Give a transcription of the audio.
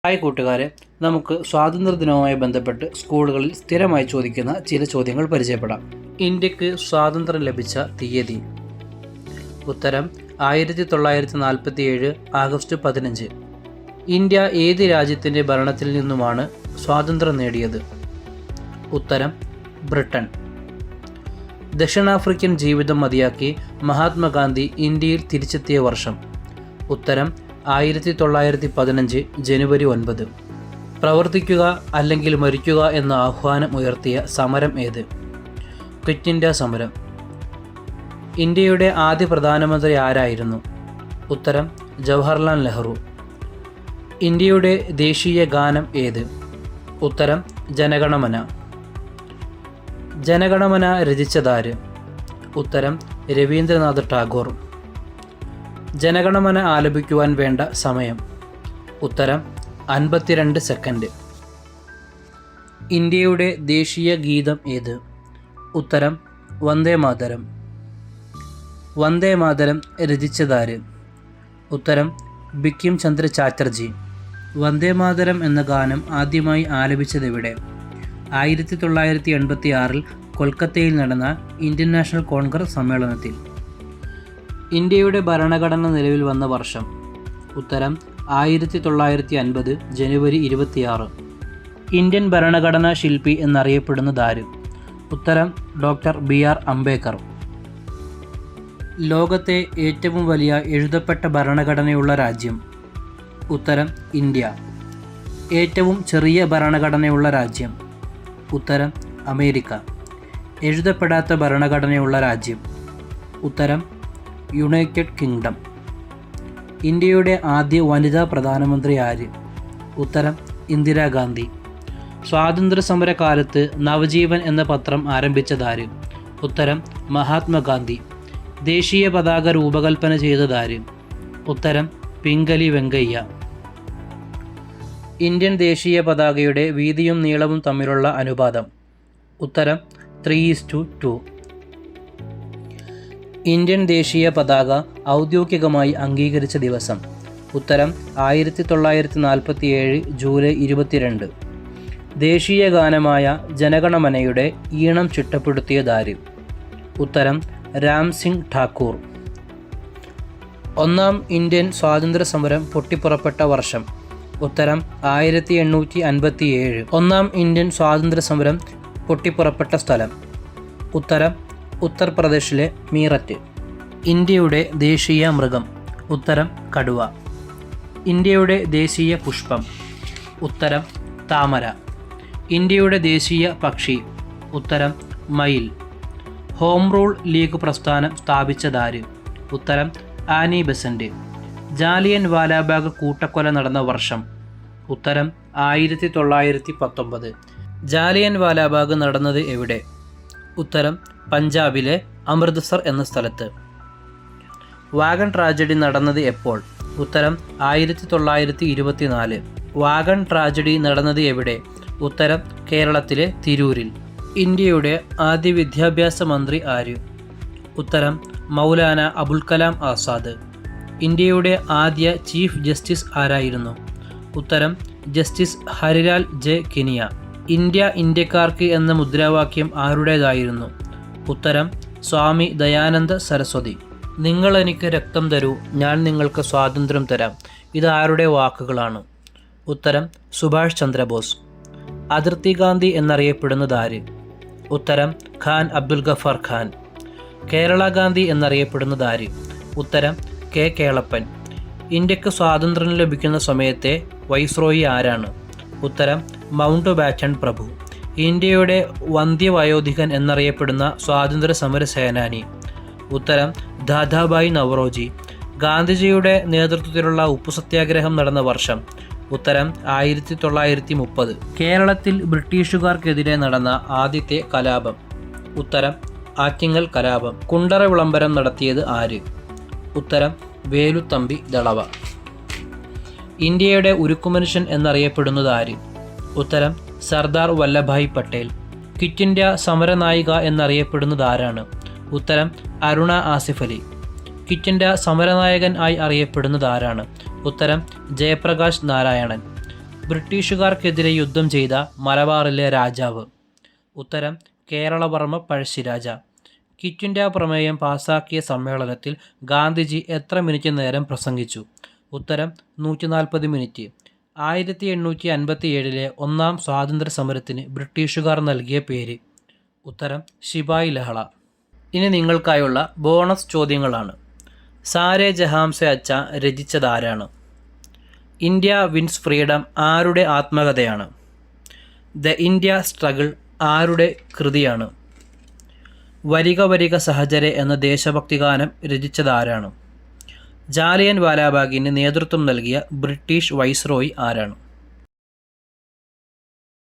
Hi കൂട്ടുകാരെ, നമുക്ക് സ്വാതന്ത്ര്യദിനവുമായി ബന്ധപ്പെട്ട് സ്കൂളുകളിൽ സ്ഥിരമായി ചോദിക്കുന്ന ചില ചോദ്യങ്ങൾ പരിചയപ്പെടാം. ഇന്ത്യക്ക് സ്വാതന്ത്ര്യം ലഭിച്ച തീയതി. ഉത്തരം 1947 ആഗസ്റ്റ് 15. ഇന്ത്യ ഏത് രാജ്യത്തിൻ്റെ ഭരണത്തിൽ നിന്നുമാണ് സ്വാതന്ത്ര്യം നേടിയത്? ഉത്തരം ബ്രിട്ടൻ. ദക്ഷിണാഫ്രിക്കൻ ജീവിതം മതിയാക്കി മഹാത്മാഗാന്ധി ഇന്ത്യയിൽ തിരിച്ചെത്തിയ വർഷം? ഉത്തരം 1915 ജനുവരി 9. പ്രവർത്തിക്കുക അല്ലെങ്കിൽ മരിക്കുക എന്ന ആഹ്വാനം ഉയർത്തിയ സമരം ഏത്? ക്വിറ്റ് ഇന്ത്യ സമരം. ഇന്ത്യയുടെ ആദ്യ പ്രധാനമന്ത്രി ആരായിരുന്നു? ഉത്തരം ജവഹർലാൽ നെഹ്റു. ഇന്ത്യയുടെ ദേശീയ ഗാനം ഏത്? ഉത്തരം ജനഗണമന. ജനഗണമന രചിച്ചതാര്? ഉത്തരം രവീന്ദ്രനാഥ് ടാഗോർ. ജനഗണമന ആലപിക്കുവാൻ വേണ്ട സമയം? ഉത്തരം 52 സെക്കൻഡ്. ഇന്ത്യയുടെ ദേശീയ ഗീതം ഏത്? ഉത്തരം വന്ദേ മാതരം. വന്ദേ മാതരം രചിച്ചതാര്? ഉത്തരം ബിക്കിം ചന്ദ്ര ചാറ്റർജി. വന്ദേ മാതരം എന്ന ഗാനം ആദ്യമായി ആലപിച്ചതെവിടെ? 1986 കൊൽക്കത്തയിൽ നടന്ന ഇന്ത്യൻ നാഷണൽ കോൺഗ്രസ് സമ്മേളനത്തിൽ. ഇന്ത്യയുടെ ഭരണഘടന നിലവിൽ വന്ന വർഷം? ഉത്തരം 1950 ജനുവരി 26. ഇന്ത്യൻ ഭരണഘടനാ ശില്പി എന്നറിയപ്പെടുന്നതാര്? ഉത്തരം ഡോക്ടർ BR അംബേദ്കർ. ലോകത്തെ ഏറ്റവും വലിയ എഴുതപ്പെട്ട ഭരണഘടനയുള്ള രാജ്യം? ഉത്തരം ഇന്ത്യ. ഏറ്റവും ചെറിയ ഭരണഘടനയുള്ള രാജ്യം? ഉത്തരം അമേരിക്ക. എഴുതപ്പെടാത്ത ഭരണഘടനയുള്ള രാജ്യം? ഉത്തരം യുണൈറ്റഡ് കിങ്ഡം. ഇന്ത്യയുടെ ആദ്യ വനിതാ പ്രധാനമന്ത്രി ആര്? ഉത്തരം ഇന്ദിരാഗാന്ധി. സ്വാതന്ത്ര്യ സമര കാലത്ത് നവജീവൻ എന്ന പത്രം ആരംഭിച്ചതാര്? ഉത്തരം മഹാത്മാഗാന്ധി. ദേശീയ പതാക രൂപകൽപ്പന ചെയ്തതാര്? ഉത്തരം പിംഗലി വെങ്കയ്യ. ഇന്ത്യൻ ദേശീയ പതാകയുടെ വീതിയും നീളവും തമ്മിലുള്ള അനുപാതം? ഉത്തരം 3:2. ഇന്ത്യൻ ദേശീയ പതാക ഔദ്യോഗികമായി അംഗീകരിച്ച ദിവസം? ഉത്തരം 1947 ജൂലൈ 22. ദേശീയ ഗാനമായ ജനഗണമനയുടെ ഈണം ചിട്ടപ്പെടുത്തിയതാര്? ഉത്തരം രാം സിംഗ് ഠാക്കൂർ. ഒന്നാം ഇന്ത്യൻ സ്വാതന്ത്ര്യ സമരം പൊട്ടിപ്പുറപ്പെട്ട വർഷം? ഉത്തരം 1857. ഒന്നാം ഇന്ത്യൻ സ്വാതന്ത്ര്യ സമരം പൊട്ടിപ്പുറപ്പെട്ട സ്ഥലം? ഉത്തരം ഉത്തർപ്രദേശിലെ മീററ്റ്. ഇന്ത്യയുടെ ദേശീയ മൃഗം? ഉത്തരം കടുവ. ഇന്ത്യയുടെ ദേശീയ പുഷ്പം? ഉത്തരം താമര. ഇന്ത്യയുടെ ദേശീയ പക്ഷി? ഉത്തരം മയിൽ. ഹോം റൂൾ ലീഗ് പ്രസ്ഥാനം സ്ഥാപിച്ചതാര്? ഉത്തരം ആനി ബെസന്റ്. ജാലിയൻ വാലാബാഗ് കൂട്ടക്കൊല നടന്ന വർഷം? ഉത്തരം 1919. ജാലിയൻ വാലാബാഗ് നടന്നത് എവിടെ? ഉത്തരം പഞ്ചാബിലെ അമൃത്സർ എന്ന സ്ഥലത്ത്. വാഗൺ ട്രാജഡി നടന്നത് എപ്പോൾ? ഉത്തരം 1924. വാഗൺ ട്രാജഡി നടന്നത് എവിടെ? ഉത്തരം കേരളത്തിലെ തിരൂരിൽ. ഇന്ത്യയുടെ ആദ്യ വിദ്യാഭ്യാസ മന്ത്രി ആര്? ഉത്തരം മൗലാന അബുൽ കലാം ആസാദ്. ഇന്ത്യയുടെ ആദ്യ ചീഫ് ജസ്റ്റിസ് ആരായിരുന്നു? ഉത്തരം ജസ്റ്റിസ് ഹരിലാൽ ജെ കിനിയ. ഇന്ത്യ ഇന്ത്യക്കാർക്ക് എന്ന മുദ്രാവാക്യം ആരുടേതായിരുന്നു? ഉത്തരം സ്വാമി ദയാനന്ദ സരസ്വതി. നിങ്ങൾ എനിക്ക് രക്തം തരൂ, ഞാൻ നിങ്ങൾക്ക് സ്വാതന്ത്ര്യം തരാം. ഇതാരുടെ വാക്കുകളാണ്? ഉത്തരം സുഭാഷ് ചന്ദ്രബോസ്. അതിർത്തി ഗാന്ധി എന്നറിയപ്പെടുന്നതാര്? ഉത്തരം ഖാൻ അബ്ദുൽ ഗഫാർ ഖാൻ. കേരള ഗാന്ധി എന്നറിയപ്പെടുന്നതാര്? ഉത്തരം കെ കേളപ്പൻ. ഇന്ത്യക്ക് സ്വാതന്ത്ര്യം ലഭിക്കുന്ന സമയത്തെ വൈസ്രോയി ആരാണ്? ഉത്തരം മൗണ്ട് ബാറ്റൺ പ്രഭു. ഇന്ത്യയുടെ വന്ധ്യവയോധികൻ എന്നറിയപ്പെടുന്ന സ്വാതന്ത്ര്യ സമര സേനാനി? ഉത്തരം ദാദാഭായ് നവറോജി. ഗാന്ധിജിയുടെ നേതൃത്വത്തിലുള്ള ഉപ്പു സത്യാഗ്രഹം നടന്ന വർഷം? ഉത്തരം 1930. കേരളത്തിൽ ബ്രിട്ടീഷുകാർക്കെതിരെ നടന്ന ആദ്യത്തെ കലാപം? ഉത്തരം ആറ്റിങ്ങൽ കലാപം. കുണ്ടറ വിളംബരം നടത്തിയത് ആര്? ഉത്തരം വേലുത്തമ്പി ദളവ. ഇന്ത്യയുടെ ഉരുക്കുമനുഷ്യൻ എന്നറിയപ്പെടുന്നത് ആര്? ഉത്തരം സർദാർ വല്ലഭായ് പട്ടേൽ. ക്വിറ്റ് ഇന്ത്യ സമരനായിക എന്നറിയപ്പെടുന്നത് ആരാണ്? ഉത്തരം അരുണ ആസിഫ് അലി. ക്വിറ്റ് ഇന്ത്യ സമരനായകൻ ആയി അറിയപ്പെടുന്നത് ആരാണ്? ഉത്തരം ജയപ്രകാശ് നാരായണൻ. ബ്രിട്ടീഷുകാർക്കെതിരെ യുദ്ധം ചെയ്ത മലബാറിലെ രാജാവ്? ഉത്തരം കേരളവർമ്മ പഴശ്ശിരാജ. ക്വിറ്റ് ഇന്ത്യ പ്രമേയം പാസാക്കിയ സമ്മേളനത്തിൽ ഗാന്ധിജി എത്ര മിനിറ്റ് നേരം പ്രസംഗിച്ചു? ഉത്തരം 140 മിനിറ്റ്. 1857 ഒന്നാം സ്വാതന്ത്ര്യ സമരത്തിന് ബ്രിട്ടീഷുകാർ നൽകിയ പേര്? ഉത്തരം ശിപായി ലഹള. ഇനി നിങ്ങൾക്കായുള്ള ബോണസ് ചോദ്യങ്ങളാണ്. സാരേ ജഹാംസെ അച്ച രചിച്ചതാരാണ്? ഇന്ത്യ വിൻസ് ഫ്രീഡം ആരുടെ ആത്മകഥയാണ്? ദ ഇന്ത്യ സ്ട്രഗിൾ ആരുടെ കൃതിയാണ്? വരിക വരിക സഹചരെ എന്ന ദേശഭക്തി ഗാനം രചിച്ചതാരാണ്? ജാലിയൻ വാലാബാഗിന് നേതൃത്വം നൽകിയ ബ്രിട്ടീഷ് വൈസ്രോയി ആരാണ്?